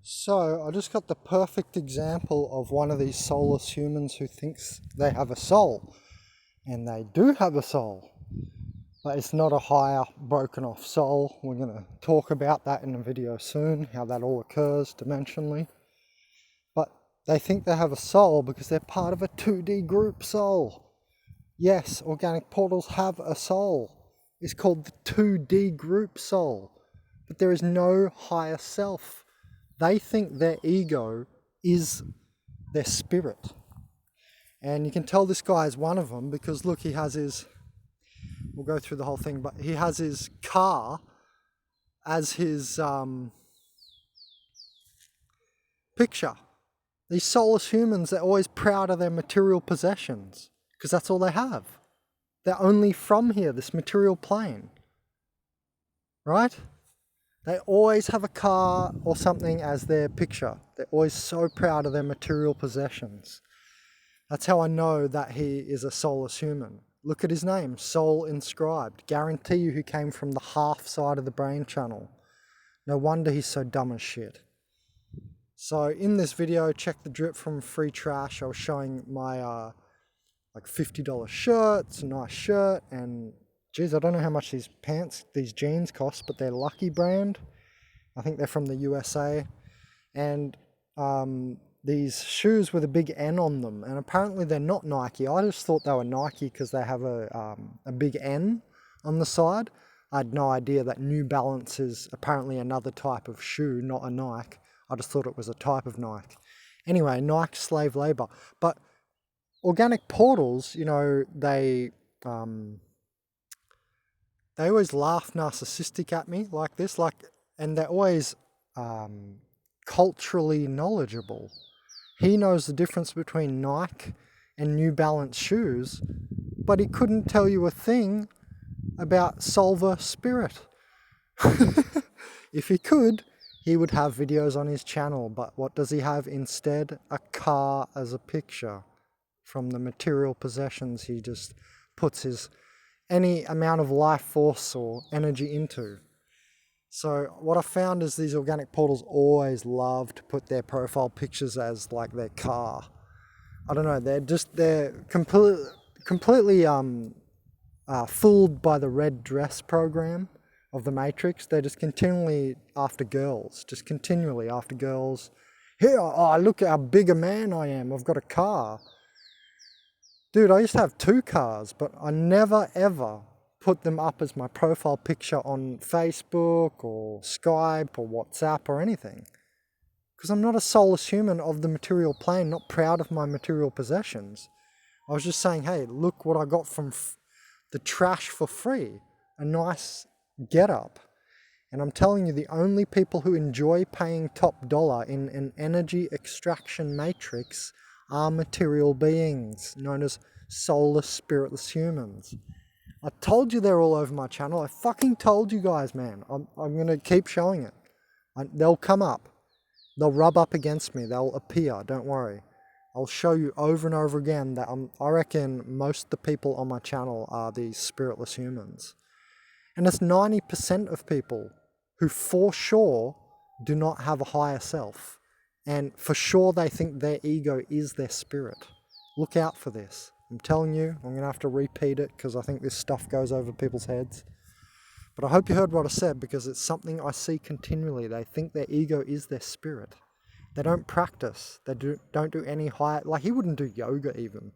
So I just got the perfect example of one of these soulless humans who thinks they have a soul. And they do have a soul. But it's not a higher broken off soul. We're going to talk about that in a video soon, how that all occurs dimensionally. But they think they have a soul because they're part of a 2D group soul. Yes, organic portals have a soul. It's called the 2D group soul. But there is no higher self. They think their ego is their spirit. And you can tell this guy is one of them because look, he has his, we'll go through the whole thing, but he has his car as his picture. These soulless humans, they're always proud of their material possessions because that's all they have. They're only from here, this material plane. Right? They always have a car or something as their picture. They're always so proud of their material possessions. That's how I know that he is a soulless human. Look at his name, Soul Inscribed. Guarantee you he came from the half side of the brain channel. No wonder he's so dumb as shit. So in this video, check the drip from Free Trash. I was showing my like $50 shirt. It's a nice shirt, and geez, I don't know how much these pants, these jeans cost, but they're Lucky brand. I think they're from the USA. And these shoes with a big N on them, and apparently they're not Nike. I just thought they were Nike because they have a big N on the side. I had no idea that New Balance is apparently another type of shoe, not a Nike. I just thought it was a type of Nike. Anyway, Nike slave labor. But organic portals, you know, they always laugh narcissistic at me like this, and they're always culturally knowledgeable. He knows the difference between Nike and New Balance shoes, but he couldn't tell you a thing about Solver Spirit. If he could, he would have videos on his channel, but what does he have instead? A car as a picture. From the material possessions he just puts any amount of life force or energy into. So what I found is these organic portals always love to put their profile pictures as like their car. I don't know, they're completely fooled by the red dress program of the Matrix. They're just continually after girls, Here, oh, look how big a man I am, I've got a car. Dude, I used to have 2 cars, but I never ever put them up as my profile picture on Facebook or Skype or WhatsApp or anything. Because I'm not a soulless human of the material plane, not proud of my material possessions. I was just saying, hey, look what I got from the trash for free. A nice get-up. And I'm telling you, the only people who enjoy paying top dollar in an energy extraction matrix are material beings, known as soulless, spiritless humans. I told you they're all over my channel. I fucking told you guys, man. I'm going to keep showing it. They'll come up. They'll rub up against me. They'll appear. Don't worry. I'll show you over and over again that I reckon most of the people on my channel are these spiritless humans. And it's 90% of people who for sure do not have a higher self. And for sure they think their ego is their spirit. Look out for this. I'm telling you, I'm going to have to repeat it because I think this stuff goes over people's heads. But I hope you heard what I said because it's something I see continually. They think their ego is their spirit. They don't practice. They don't do any higher... Like, he wouldn't do yoga even.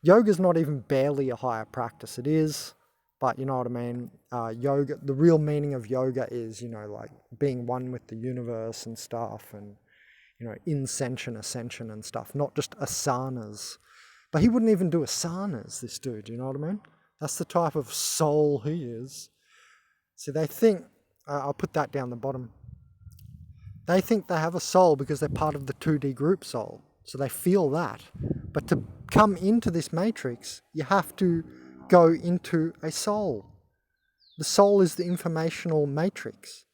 Yoga's not even barely a higher practice. It is, but you know what I mean? Yoga, the real meaning of yoga is, you know, like being one with the universe and stuff, and you know, ascension and stuff, not just asanas. But he wouldn't even do asanas, this dude, you know what I mean? That's the type of soul he is. See, they think, I'll put that down the bottom. They think they have a soul because they're part of the 2D group soul. So they feel that. But to come into this matrix, you have to go into a soul. The soul is the informational matrix.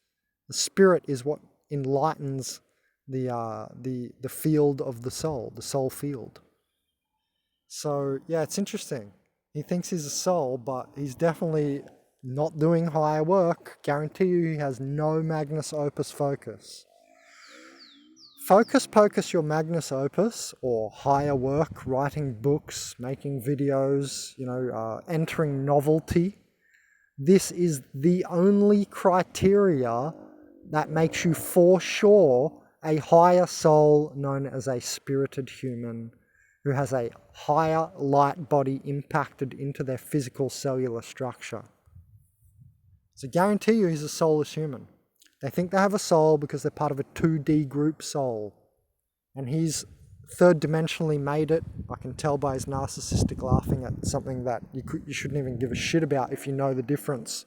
The spirit is what enlightens the field of the soul field. So yeah, it's interesting. He thinks he's a soul, but he's definitely not doing higher work. Guarantee you he has no Magnus Opus focus. Focus Pocus your magnus opus or higher work, writing books, making videos, entering novelty. This is the only criteria that makes you for sure a higher soul known as a spirited human who has a higher light body impacted into their physical cellular structure. So guarantee you he's a soulless human. They think they have a soul because they're part of a 2D group soul. And he's third dimensionally made it. I can tell by his narcissistic laughing at something that you shouldn't even give a shit about if you know the difference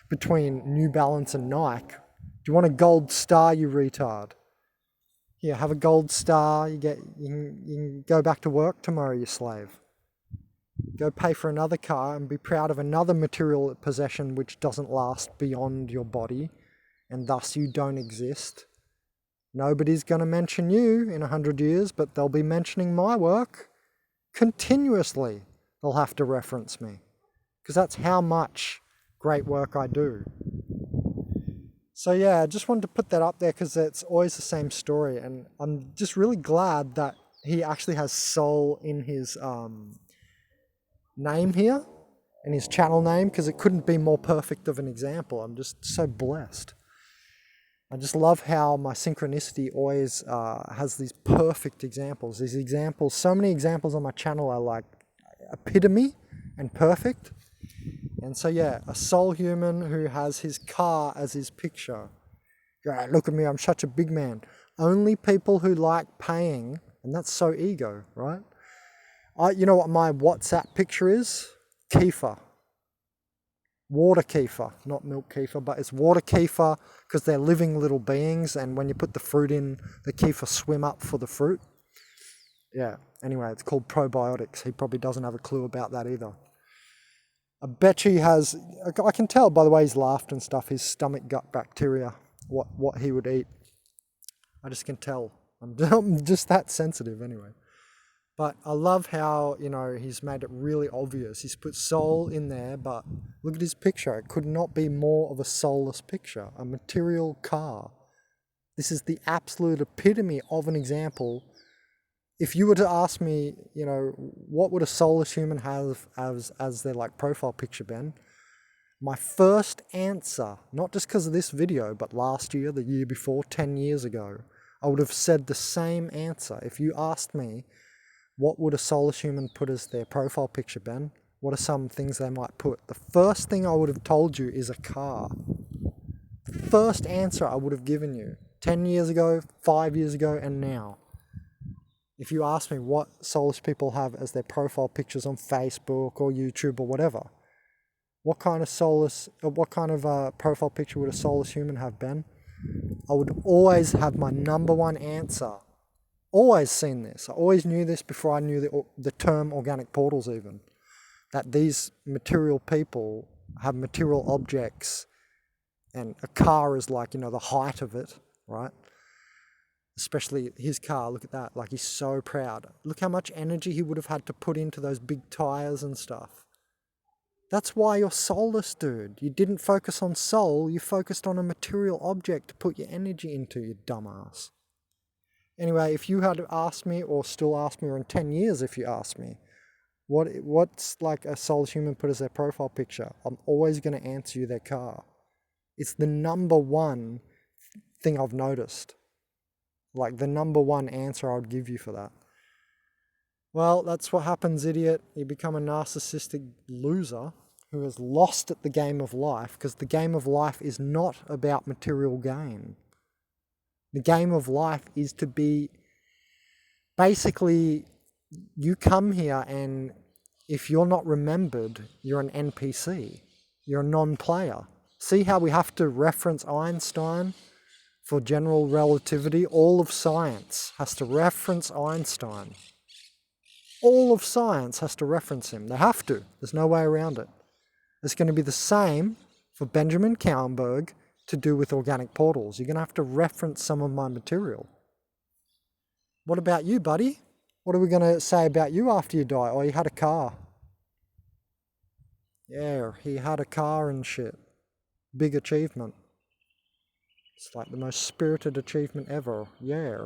between New Balance and Nike. Do you want a gold star, you retard? Here, have a gold star. You can go back to work tomorrow, you slave. Go pay for another car and be proud of another material possession which doesn't last beyond your body, and thus you don't exist. Nobody's going to mention you in 100 years, but they'll be mentioning my work continuously. They'll have to reference me because that's how much great work I do. So yeah, I just wanted to put that up there because it's always the same story, and I'm just really glad that he actually has soul in his name here, in his channel name, because it couldn't be more perfect of an example. I'm just so blessed. I just love how my synchronicity always has these perfect examples. These examples, so many examples on my channel are like epitome and perfect. And so yeah, a soul human who has his car as his picture. Yeah, look at me, I'm such a big man. Only people who like paying, and that's so ego, right? You know what my WhatsApp picture is? Kefir. Water kefir, not milk kefir, but it's water kefir because they're living little beings, and when you put the fruit in, the kefir swim up for the fruit. Yeah, anyway, it's called probiotics. He probably doesn't have a clue about that either. I bet he has, I can tell by the way he's laughed and stuff, his stomach gut bacteria, what he would eat. I just can tell. I'm just that sensitive anyway. But I love how, he's made it really obvious. He's put soul in there, but look at his picture. It could not be more of a soulless picture, a material car. This is the absolute epitome of an example. If you were to ask me, what would a soulless human have as their profile picture, Ben? My first answer, not just because of this video, but last year, the year before, 10 years ago, I would have said the same answer. If you asked me, what would a soulless human put as their profile picture, Ben? What are some things they might put? The first thing I would have told you is a car. The first answer I would have given you 10 years ago, 5 years ago, and now. If you ask me what soulless people have as their profile pictures on Facebook or YouTube or whatever, what kind of profile picture would a soulless human have, Ben? I would always have my number one answer. Always seen this. I always knew this before I knew the term organic portals even. That these material people have material objects, and a car is like, the height of it, right? Especially his car, look at that. He's so proud. Look how much energy he would have had to put into those big tires and stuff. That's why you're soulless, dude. You didn't focus on soul, you focused on a material object to put your energy into, you dumbass. Anyway, if you had asked me, or still ask me, or in 10 years if you ask me, what's like a soulless human put as their profile picture, I'm always going to answer you their car. It's the number one thing I've noticed. The number one answer I would give you for that. Well, that's what happens, idiot. You become a narcissistic loser who has lost at the game of life, because the game of life is not about material gain. The game of life is to be, basically, you come here and if you're not remembered, you're an NPC. You're a non-player. See how we have to reference Einstein for general relativity? All of science has to reference Einstein. All of science has to reference him. They have to. There's no way around it. It's going to be the same for Benjamin Kauenberg to do with organic portals. You're going to have to reference some of my material. What about you, buddy? What are we going to say about you after you die? Oh, you had a car. Yeah, he had a car and shit. Big achievement. It's like the most spirited achievement ever. Yeah.